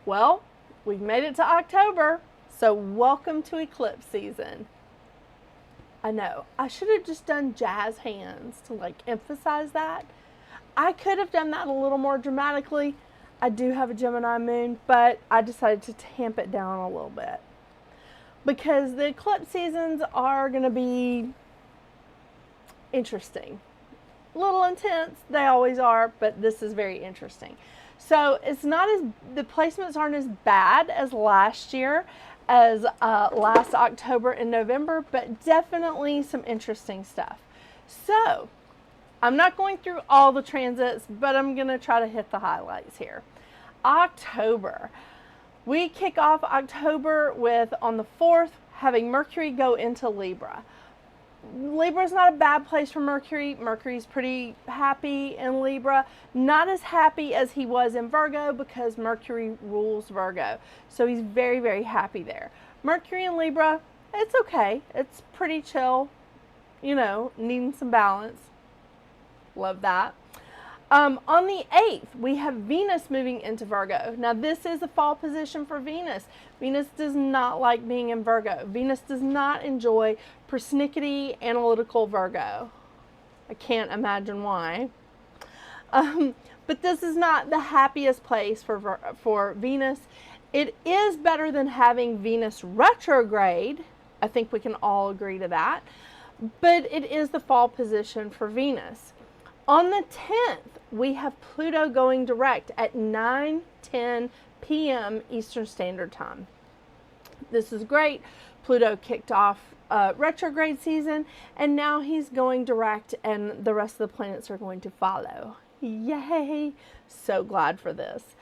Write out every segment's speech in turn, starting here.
Well, we've made it to October, so welcome to eclipse season. I know, I should have just done jazz hands to like emphasize that. I could have done that a little more dramatically. I do have a Gemini moon, but I decided to tamp it down a little bit because the eclipse seasons are going to be interesting. A little intense, they always are, but this is very interesting. So it's not as, the placements aren't as bad as last year, as last October and November, but definitely some interesting stuff. So I'm not going through all the transits, but I'm going to try to hit the highlights here. October. We kick off October with, on the 4th, having Mercury go into Libra. Libra is not a bad place for Mercury. Mercury's pretty happy in Libra. Not as happy as he was in Virgo because Mercury rules Virgo. So he's very, very happy there. Mercury in Libra, it's okay. It's pretty chill. You know, needing some balance. Love that. On the 8th, we have Venus moving into Virgo. Now, this is a fall position for Venus. Venus does not like being in Virgo. Venus does not enjoy persnickety, analytical Virgo. I can't imagine why. But this is not the happiest place for Venus. It is better than having Venus retrograde. I think we can all agree to that. But it is the fall position for Venus. On the 10th, we have Pluto going direct at 9:10 p.m. Eastern Standard Time. This is great. Pluto kicked off retrograde season, and now he's going direct, and the rest of the planets are going to follow. Yay! So glad for this.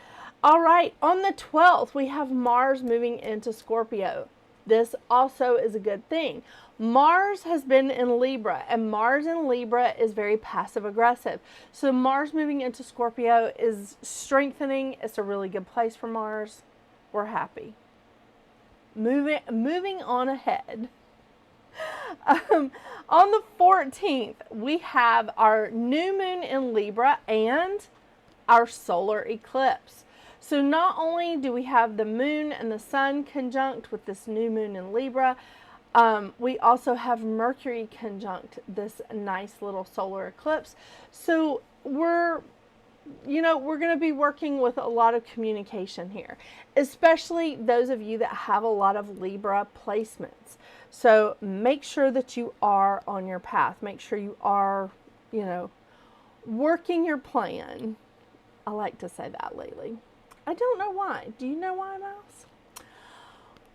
All right, on the 12th, we have Mars moving into Scorpio. This also is a good thing. Mars has been in Libra, and Mars in Libra is very passive aggressive. So Mars moving into Scorpio is strengthening. It's a really good place for Mars. We're happy. Moving on ahead. On the 14th, we have our new moon in Libra and our solar eclipse. So not only do we have the moon and the sun conjunct with this new moon in Libra, we also have Mercury conjunct this nice little solar eclipse. So we're going to be working with a lot of communication here, especially those of you that have a lot of Libra placements. So make sure that you are on your path. Make sure you are, working your plan. I like to say that lately. I don't know why. Do you know why, Mouse?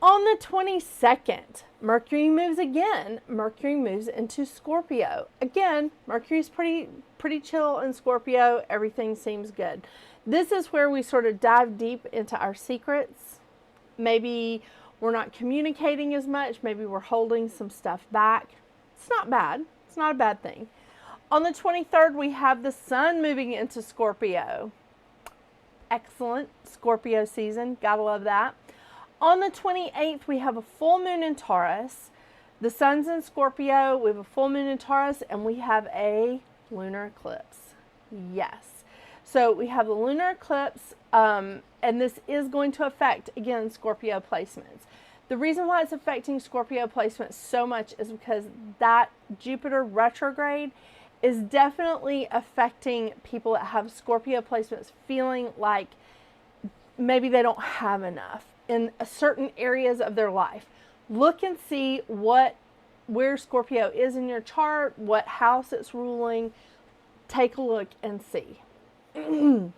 On the 22nd, Mercury moves again. Mercury moves into Scorpio. Again, Mercury's pretty chill in Scorpio. Everything seems good. This is where we sort of dive deep into our secrets. Maybe we're not communicating as much. Maybe we're holding some stuff back. It's not bad. It's not a bad thing. On the 23rd, we have the sun moving into Scorpio. Excellent Scorpio season. Gotta love that. On the 28th, we have a full moon in Taurus. The sun's in Scorpio. We have a full moon in Taurus, and we have a lunar eclipse. Yes. So we have the lunar eclipse, and this is going to affect, again, Scorpio placements. The reason why it's affecting Scorpio placements so much is because that Jupiter retrograde is definitely affecting people that have Scorpio placements, feeling like maybe they don't have enough in certain areas of their life. Look and see where Scorpio is in your chart, what house it's ruling. Take a look and see. Then,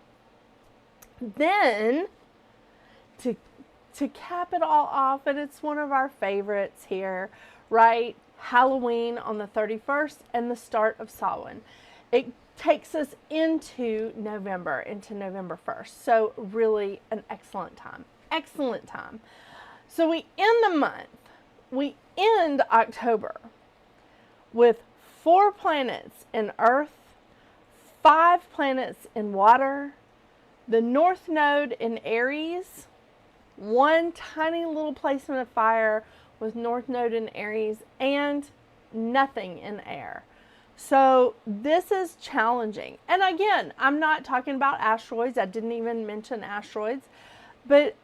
to cap it all off, and it's one of our favorites here, right? Halloween on the 31st and the start of Samhain. It takes us into November 1st. So really an excellent time. Excellent time. So we end the month. We end October with 4 planets in Earth, 5 planets in water, the North Node in Aries, 1 tiny little placement of fire with North Node in Aries, and nothing in air. So this is challenging. And again, I'm not talking about asteroids. I didn't even mention asteroids. But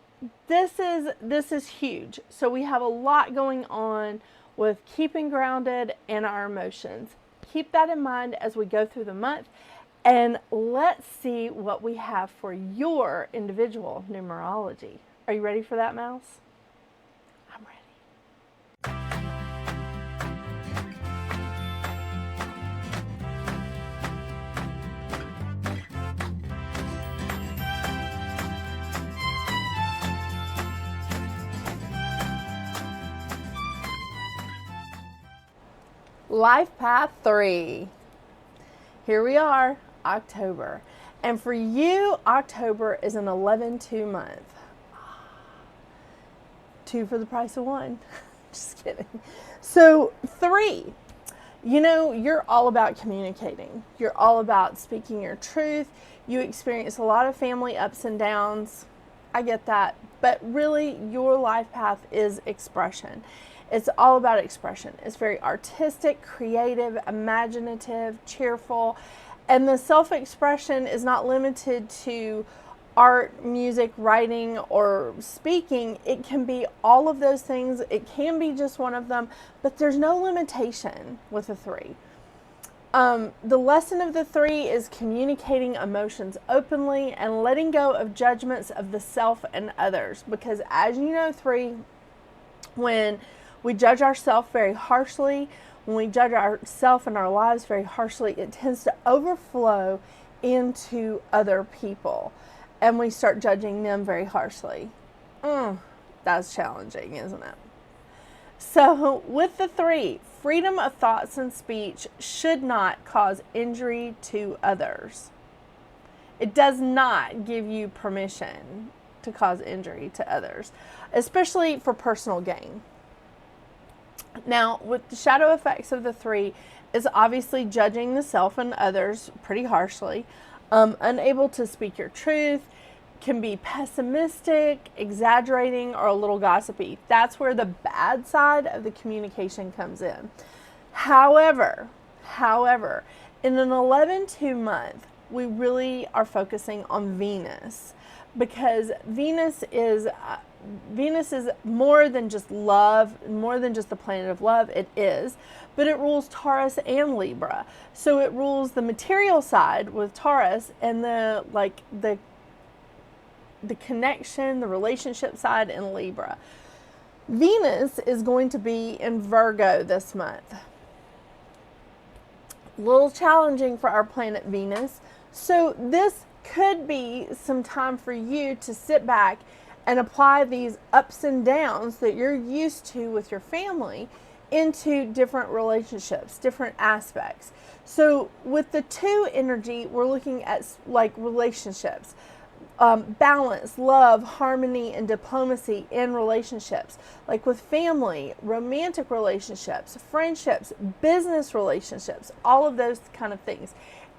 this is huge. So we have a lot going on with keeping grounded in our emotions. Keep that in mind as we go through the month, and let's see what we have for your individual numerology. Are you ready for that, Mouse? I'm ready. Life Path 3. Here we are, October. And for you, October is an 11-2 month. 2 for the price of 1. Just kidding. So 3, you're all about communicating. You're all about speaking your truth. You experience a lot of family ups and downs. I get that. But really, your life path is expression. It's all about expression. It's very artistic, creative, imaginative, cheerful. And the self-expression is not limited to art, music, writing, or speaking. It can be all of those things. It can be just one of them, but there's no limitation with the 3. The lesson of the 3 is communicating emotions openly and letting go of judgments of the self and others. Because as you know, 3, when we judge ourselves very harshly, when we judge ourselves and our lives very harshly, it tends to overflow into other people, and we start judging them very harshly. That's challenging, isn't it? So with the 3, freedom of thoughts and speech should not cause injury to others. It does not give you permission to cause injury to others, especially for personal gain. Now, with the shadow effects of the 3 is obviously judging the self and others pretty harshly, unable to speak your truth, can be pessimistic, exaggerating, or a little gossipy. That's where the bad side of the communication comes in. However, in an 11-2 month, we really are focusing on Venus, because Venus is more than just love, more than just the planet of love. It is, but it rules Taurus and Libra. So it rules the material side with Taurus, and the connection, the relationship side in Libra. Venus is going to be in Virgo this month. A little challenging for our planet Venus. So this could be some time for you to sit back and apply these ups and downs that you're used to with your family into different relationships, different aspects. So with the 2 energy, we're looking at like relationships, balance, love, harmony, and diplomacy in relationships, like with family, romantic relationships, friendships, business relationships, all of those kind of things.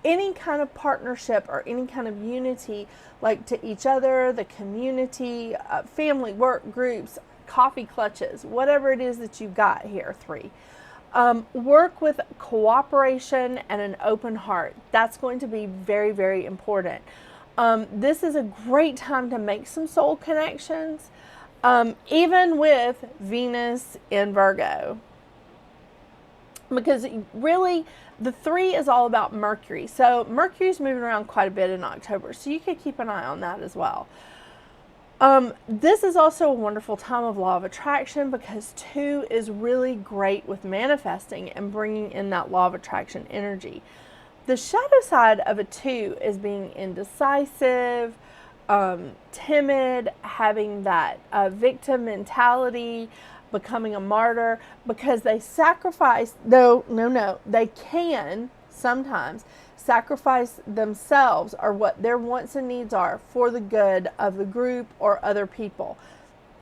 Any kind of partnership or any kind of unity, like to each other, the community, family, work groups, coffee clutches, whatever it is that you've got here, 3. Work with cooperation and an open heart. That's going to be very, very important. This is a great time to make some soul connections, even with Venus in Virgo. Because really, the 3 is all about Mercury. So Mercury's moving around quite a bit in October, so you could keep an eye on that as well. This is also a wonderful time of law of attraction, because 2 is really great with manifesting and bringing in that law of attraction energy. The shadow side of a 2 is being indecisive, timid, having that victim mentality, becoming a martyr, because they sacrifice, they can sometimes sacrifice themselves or what their wants and needs are for the good of the group or other people.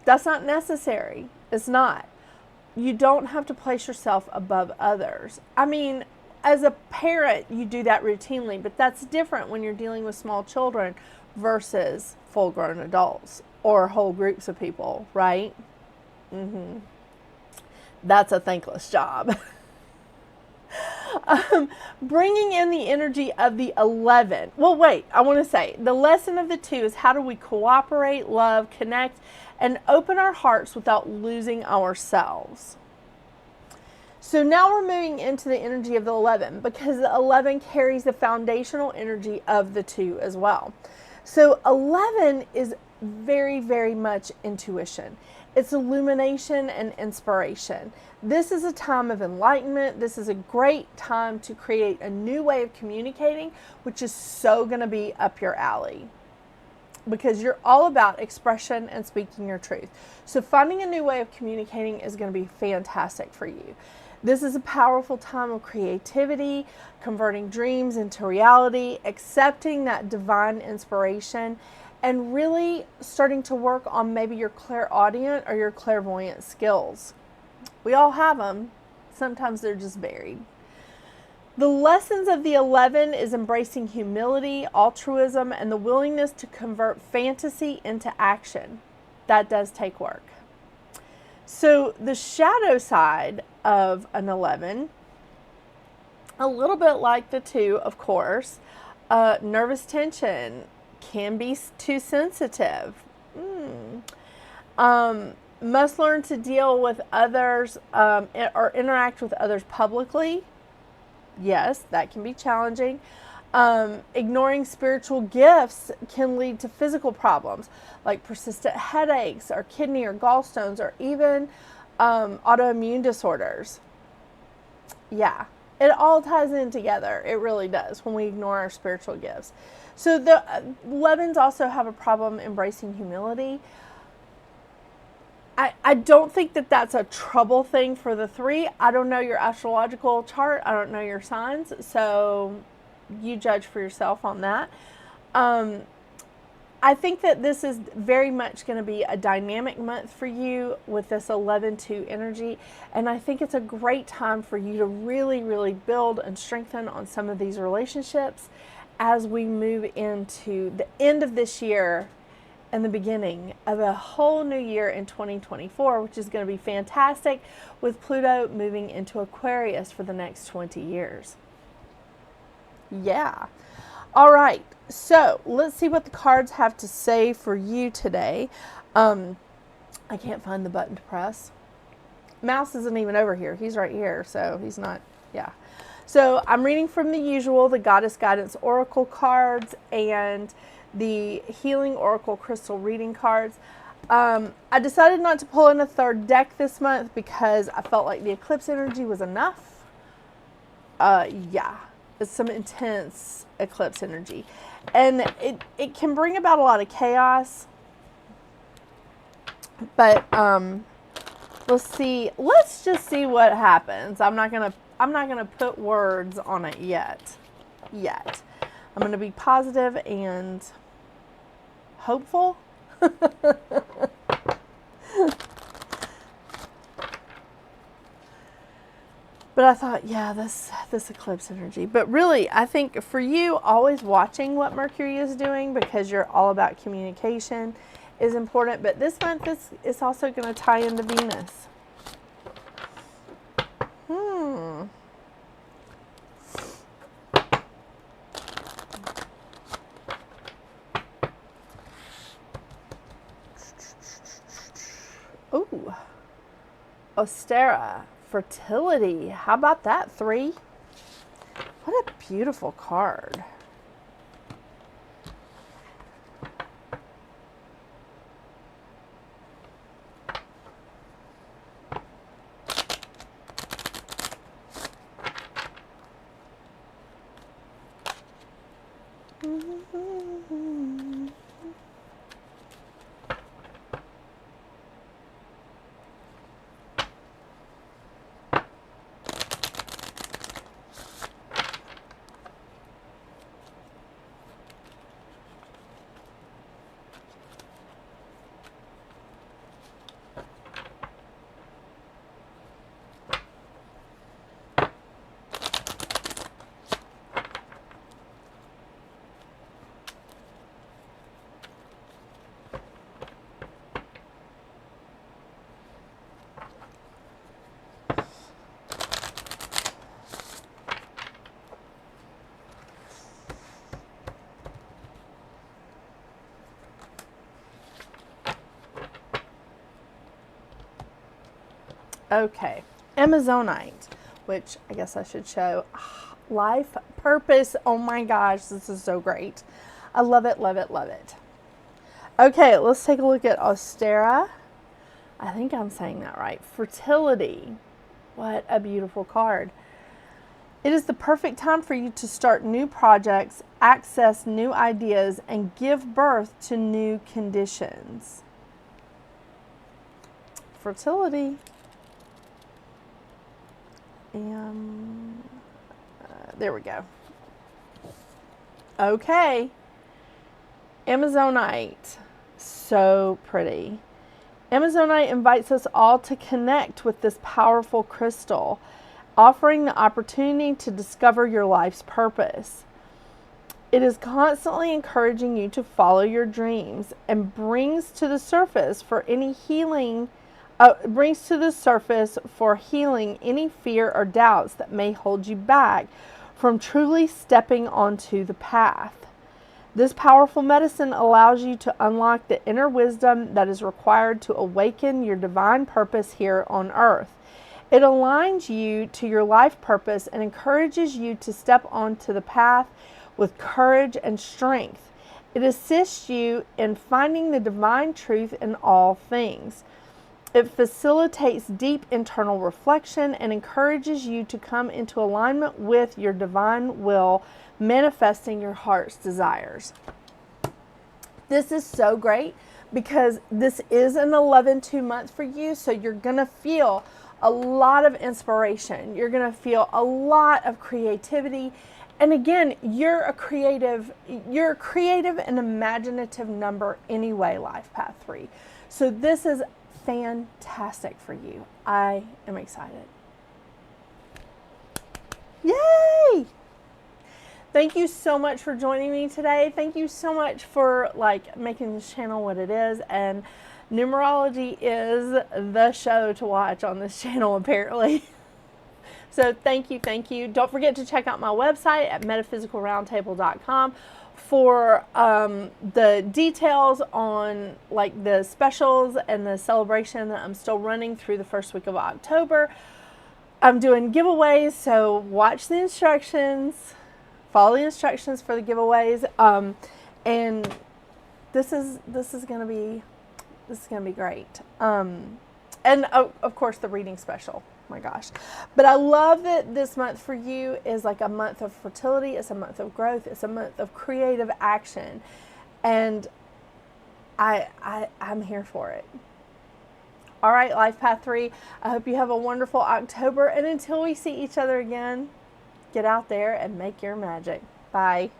That's not necessary. It's not. You don't have to place yourself above others. I mean, as a parent, you do that routinely, but that's different when you're dealing with small children versus full-grown adults or whole groups of people, right? That's a thankless job. Bringing in the energy of the 11. Well, wait, I want to say the lesson of the 2 is how do we cooperate, love, connect, and open our hearts without losing ourselves. So now we're moving into the energy of the 11 because the 11 carries the foundational energy of the 2 as well. So 11 is very, very much intuition. It's illumination and inspiration. This is a time of enlightenment. This is a great time to create a new way of communicating, which is so going to be up your alley because you're all about expression and speaking your truth. So finding a new way of communicating is going to be fantastic for you. This is a powerful time of creativity, converting dreams into reality, accepting that divine inspiration, and really starting to work on maybe your clairaudient or your clairvoyant skills. We all have them. Sometimes they're just buried. The lessons of the 11 is embracing humility, altruism, and the willingness to convert fantasy into action. That does take work. So the shadow side of an 11, a little bit like the 2, of course, nervous tension, can be too sensitive. Must learn to deal with others or interact with others publicly. Yes, that can be challenging. Ignoring spiritual gifts can lead to physical problems like persistent headaches or kidney or gallstones or even autoimmune disorders. Yeah, it all ties in together. It really does when we ignore our spiritual gifts. So the 11s also have a problem embracing humility. I don't think that that's a trouble thing for the 3. I don't know your astrological chart. I don't know your signs. So you judge for yourself on that. I think that this is very much going to be a dynamic month for you with this 11-2 energy. And I think it's a great time for you to really, really build and strengthen on some of these relationships as we move into the end of this year and the beginning of a whole new year in 2024, which is going to be fantastic with Pluto moving into Aquarius for the next 20 years. Yeah. All right. So let's see what the cards have to say for you today. I can't find the button to press. Mouse isn't even over here. He's right here. So he's not. Yeah. So I'm reading from the usual, the Goddess Guidance Oracle cards and the Healing Oracle Crystal Reading cards. I decided not to pull in a third deck this month because I felt like the eclipse energy was enough. Yeah, it's some intense eclipse energy. And it can bring about a lot of chaos. But let's see. Let's just see what happens. I'm not gonna put words on it yet. I'm gonna be positive and hopeful. But I thought, yeah, this eclipse energy. But really, I think for you, always watching what Mercury is doing because you're all about communication is important. But this month is also going to tie into Venus. Ooh. Ostera. Fertility. How about that, 3? What a beautiful card. Okay, Amazonite, which I guess I should show. Life purpose. Oh my gosh, this is so great. I love it, love it, love it. Okay, let's take a look at Ostera. I think I'm saying that right. Fertility. What a beautiful card. It is the perfect time for you to start new projects, access new ideas, and give birth to new conditions. Fertility. And there we go. Okay. Amazonite. So pretty. Amazonite invites us all to connect with this powerful crystal, offering the opportunity to discover your life's purpose. It is constantly encouraging you to follow your dreams and brings to the surface for healing any fear or doubts that may hold you back from truly stepping onto the path. This powerful medicine allows you to unlock the inner wisdom that is required to awaken your divine purpose here on earth. It aligns you to your life purpose and encourages you to step onto the path with courage and strength. It assists you in finding the divine truth in all things. It facilitates deep internal reflection and encourages you to come into alignment with your divine will, manifesting your heart's desires. This is so great because this is an 11-2 month for you, so you're going to feel a lot of inspiration. You're going to feel a lot of creativity. And again, you're a creative and imaginative number anyway, Life Path 3. So this is fantastic for you. I am excited. Yay! Thank you so much for joining me today. Thank you so much for making this channel what it is. And numerology is the show to watch on this channel, apparently. So thank you, thank you. Don't forget to check out my website at metaphysicalroundtable.com for the details on the specials and the celebration that I'm still running through the first week of October. I'm doing giveaways, so watch the instructions. Follow the instructions for the giveaways, and this is gonna be great. And of course the reading special. My gosh, but I love that this month for you is a month of fertility. It's a month of growth. It's a month of creative action, and I'm here for it. All right, Life Path 3. I hope you have a wonderful October, and until we see each other again, get out there and make your magic. Bye.